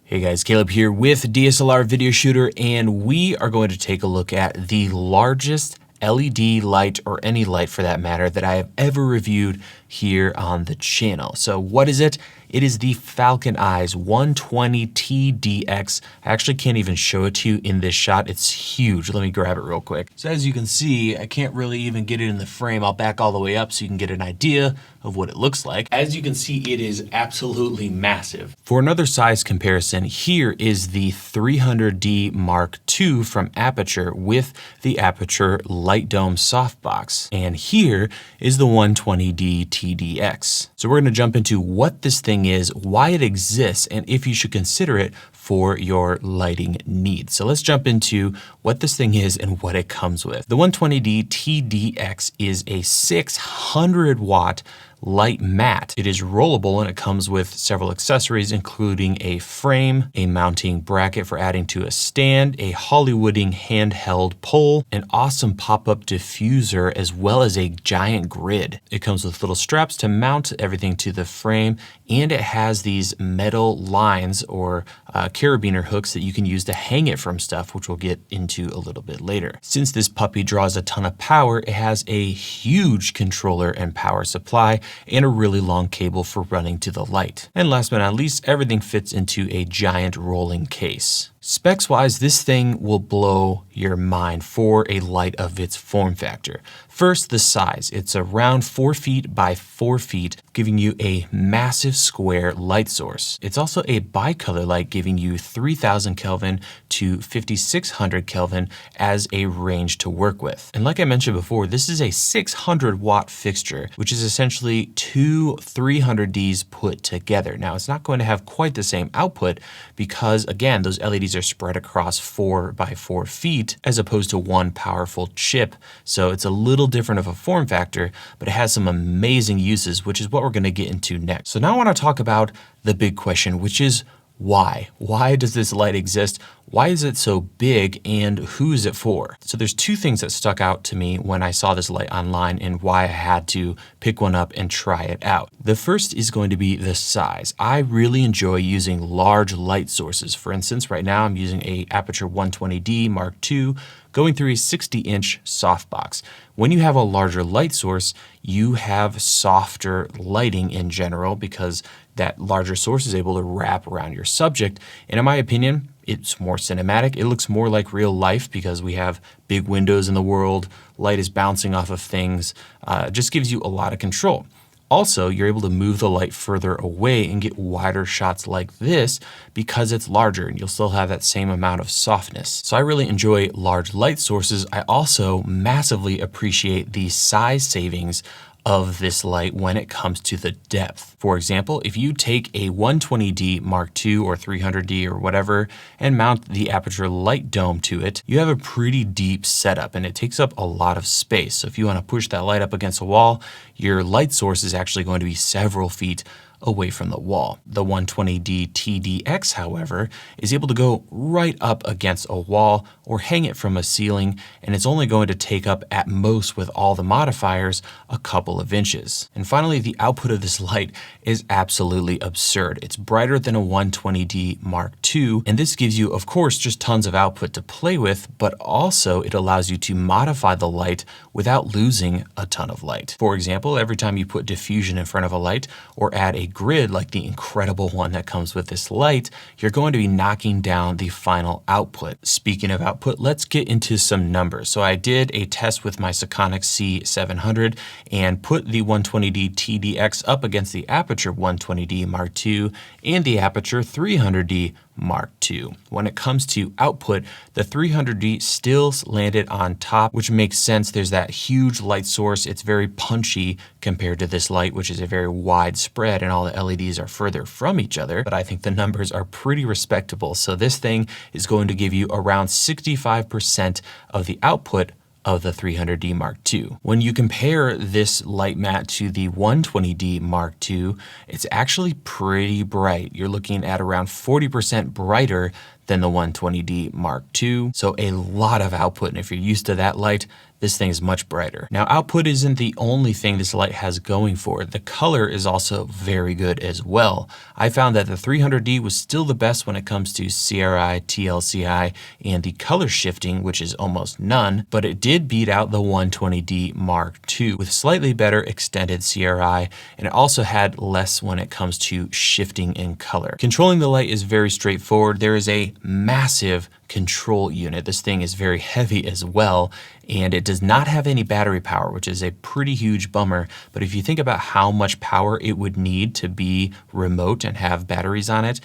Hey guys, Caleb here with DSLR Video Shooter, and we are going to take a look at the largest LED light, or any light for that matter, that I have ever reviewed here on the channel. So what is it? It is the Falcon Eyes 120 TDX. I actually can't even show it to you in this shot. It's huge. Let me grab it real quick. So as you can see, I can't really even get it in the frame. I'll back all the way up so you can get an idea of what it looks like. As you can see, it is absolutely massive. For another size comparison, here is the 300D Mark II from Aperture with the Aperture Light Dome softbox. And here is the 120D TDX. So we're gonna jump into what this thing is, why it exists, and if you should consider it for your lighting needs. So let's jump into what this thing is and what it comes with. The 120D TDX is a 600 watt light mat. It is rollable and it comes with several accessories, including a frame, a mounting bracket for adding to a stand, a Hollywooding handheld pole, an awesome pop-up diffuser, as well as a giant grid. It comes with little straps to mount everything to the frame, and it has these metal lines or carabiner hooks that you can use to hang it from stuff, which we'll get into a little bit later. Since this puppy draws a ton of power, it has a huge controller and power supply, and a really long cable for running to the light. And last but not least, everything fits into a giant rolling case. Specs wise, this thing will blow your mind for a light of its form factor. First, the size. It's around 4 feet by 4 feet, giving you a massive square light source. It's also a bicolor light, giving you 3000 Kelvin to 5600 Kelvin as a range to work with. And like I mentioned before, this is a 600 watt fixture, which is essentially two 300Ds put together. Now, it's not going to have quite the same output because, again, those LEDs are spread across 4 by 4 feet as opposed to one powerful chip. So it's a little different of a form factor, but it has some amazing uses, which is what we're going to get into next. So now I want to talk about the big question, which is why? Why does this light exist? Why is it so big, and who is it for? So there's two things that stuck out to me when I saw this light online and why I had to pick one up and try it out. The first is going to be the size. I really enjoy using large light sources. For instance, right now I'm using a Aperture 120D Mark II going through a 60-inch softbox. When you have a larger light source, you have softer lighting in general because that larger source is able to wrap around your subject. And in my opinion, it's more cinematic. It looks more like real life because we have big windows in the world, light is bouncing off of things. It just gives you a lot of control. Also, you're able to move the light further away and get wider shots like this because it's larger, and you'll still have that same amount of softness. So I really enjoy large light sources. I also massively appreciate the size savings of this light when it comes to the depth. For example, if you take a 120D Mark II or 300D or whatever and mount the Aperture Light Dome to it, you have a pretty deep setup and it takes up a lot of space. So if you want to push that light up against a wall, your light source is actually going to be several feet away from the wall. The 120D TDX, however, is able to go right up against a wall or hang it from a ceiling, and it's only going to take up at most, with all the modifiers, a couple of inches. And finally, the output of this light is absolutely absurd. It's brighter than a 120D Mark II, and this gives you, of course, just tons of output to play with, but also it allows you to modify the light without losing a ton of light. For example, every time you put diffusion in front of a light or add a grid like the incredible one that comes with this light, you're going to be knocking down the final output. Speaking of output, let's get into some numbers. So I did a test with my Sekonic C700 and put the 120D TDX up against the Aperture 120D Mark II and the Aperture 300D Mark II. When it comes to output, the 300D still landed on top, which makes sense. There's that huge light source. It's very punchy compared to this light, which is a very wide spread and all the LEDs are further from each other, but I think the numbers are pretty respectable. So this thing is going to give you around 65% of the output of the 300D Mark II. When you compare this light mat to the 120D Mark II, it's actually pretty bright. You're looking at around 40% brighter than the 120D Mark II. So a lot of output. And if you're used to that light, this thing is much brighter. Now, output isn't the only thing this light has going for it. The color is also very good as well. I found that the 300D was still the best when it comes to CRI, TLCI, and the color shifting, which is almost none, but it did beat out the 120D Mark II with slightly better extended CRI, and it also had less when it comes to shifting in color. Controlling the light is very straightforward. There is a massive control unit. This thing is very heavy as well, and it does not have any battery power, which is a pretty huge bummer. But if you think about how much power it would need to be remote and have batteries on it,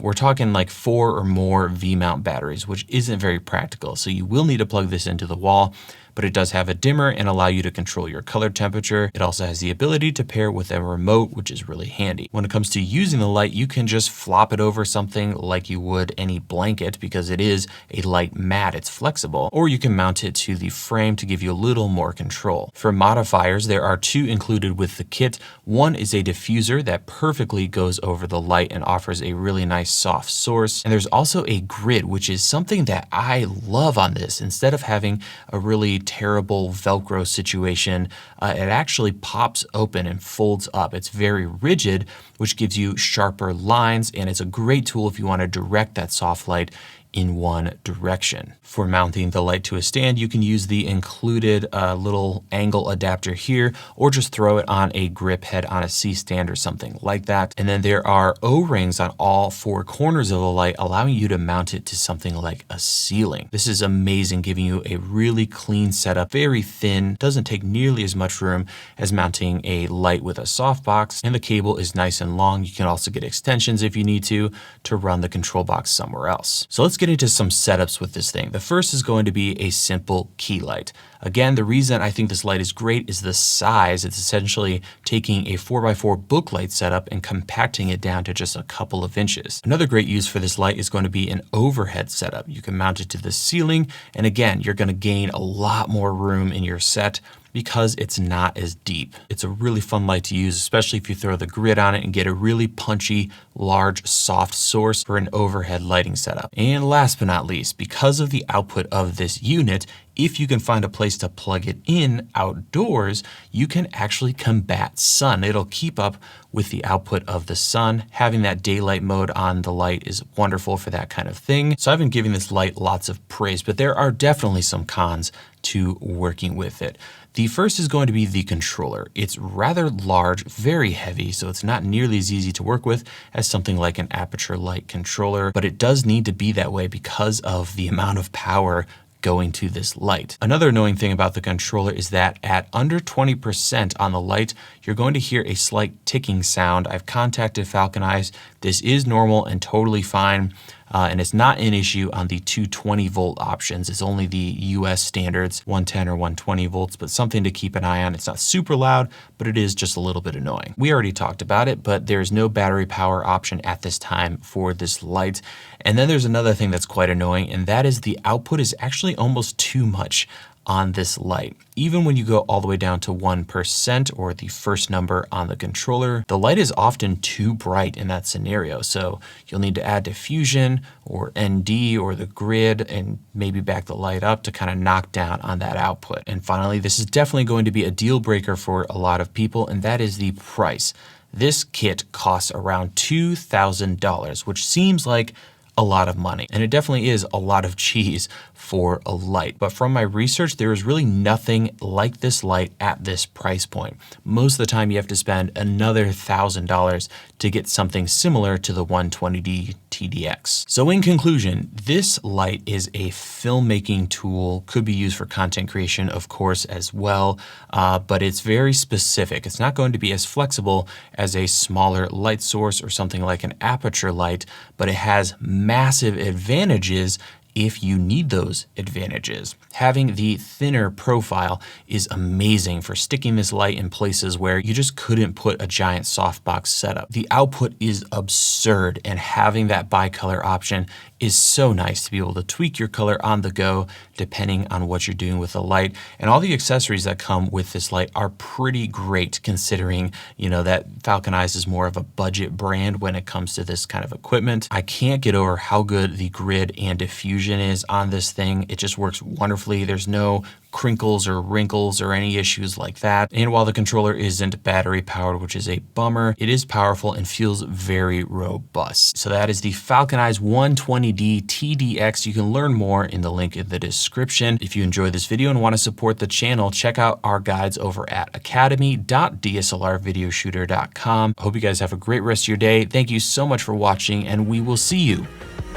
we're talking like 4 or more V-mount batteries, which isn't very practical. So you will need to plug this into the wall, but it does have a dimmer and allow you to control your color temperature. It also has the ability to pair with a remote, which is really handy. When it comes to using the light, you can just flop it over something like you would any blanket because it is a light mat, it's flexible, or you can mount it to the frame to give you a little more control. For modifiers, there are 2 included with the kit. One is a diffuser that perfectly goes over the light and offers a really nice soft source. And there's also a grid, which is something that I love on this. Instead of having a really terrible Velcro situation, it actually pops open and folds up. It's very rigid, which gives you sharper lines, and it's a great tool if you want to direct that soft light in one direction. For mounting the light to a stand, you can use the included little angle adapter here, or just throw it on a grip head on a C-stand or something like that. And then there are O-rings on all 4 corners of the light, allowing you to mount it to something like a ceiling. This is amazing, giving you a really clean setup, very thin, doesn't take nearly as much room as mounting a light with a softbox, and the cable is nice and long. You can also get extensions if you need to run the control box somewhere else. So let's get into some setups with this thing. The first is going to be a simple key light. Again, the reason I think this light is great is the size. It's essentially taking a 4x4 book light setup and compacting it down to just a couple of inches. Another great use for this light is going to be an overhead setup. You can mount it to the ceiling, and again, you're going to gain a lot more room in your set because it's not as deep. It's a really fun light to use, especially if you throw the grid on it and get a really punchy, large, soft source for an overhead lighting setup. And last but not least, because of the output of this unit, if you can find a place to plug it in outdoors, you can actually combat sun. It'll keep up with the output of the sun. Having that daylight mode on the light is wonderful for that kind of thing. So I've been giving this light lots of praise, but there are definitely some cons to working with it. The first is going to be the controller. It's rather large, very heavy, so it's not nearly as easy to work with as something like an aperture light controller, but it does need to be that way because of the amount of power going to this light. Another annoying thing about the controller is that at under 20% on the light, you're going to hear a slight ticking sound. I've contacted Falcon Eyes. This is normal and totally fine. And it's not an issue on the 220 volt options. It's only the US standards, 110 or 120 volts, but something to keep an eye on. It's not super loud, but it is just a little bit annoying. We already talked about it, but there's no battery power option at this time for this light. And then there's another thing that's quite annoying, and that is the output is actually almost too much on this light. Even when you go all the way down to 1% or the first number on the controller, the light is often too bright in that scenario. So you'll need to add diffusion or ND or the grid and maybe back the light up to kind of knock down on that output. And finally, this is definitely going to be a deal breaker for a lot of people, and that is the price. This kit costs around $2,000, which seems like a lot of money. And it definitely is a lot of cheese for a light. But from my research, there is really nothing like this light at this price point. Most of the time you have to spend another $1,000 to get something similar to the 120D TDX. So in conclusion, this light is a filmmaking tool, could be used for content creation, of course, as well, but it's very specific. It's not going to be as flexible as a smaller light source or something like an aperture light, but it has massive advantages if you need those advantages. Having the thinner profile is amazing for sticking this light in places where you just couldn't put a giant softbox setup. The output is absurd, and having that bicolor option is so nice to be able to tweak your color on the go depending on what you're doing with the light. And all the accessories that come with this light are pretty great, considering, you know, that Falcon Eyes is more of a budget brand when it comes to this kind of equipment. I can't get over how good the grid and diffusion version is on this thing. It just works wonderfully. There's no crinkles or wrinkles or any issues like that. And while the controller isn't battery powered, which is a bummer, it is powerful and feels very robust. So that is the Falcon Eyes 120D TDX. You can learn more in the link in the description. If you enjoyed this video and want to support the channel, check out our guides over at academy.dslrvideoshooter.com. I hope you guys have a great rest of your day. Thank you so much for watching, and we will see you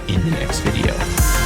in the next video.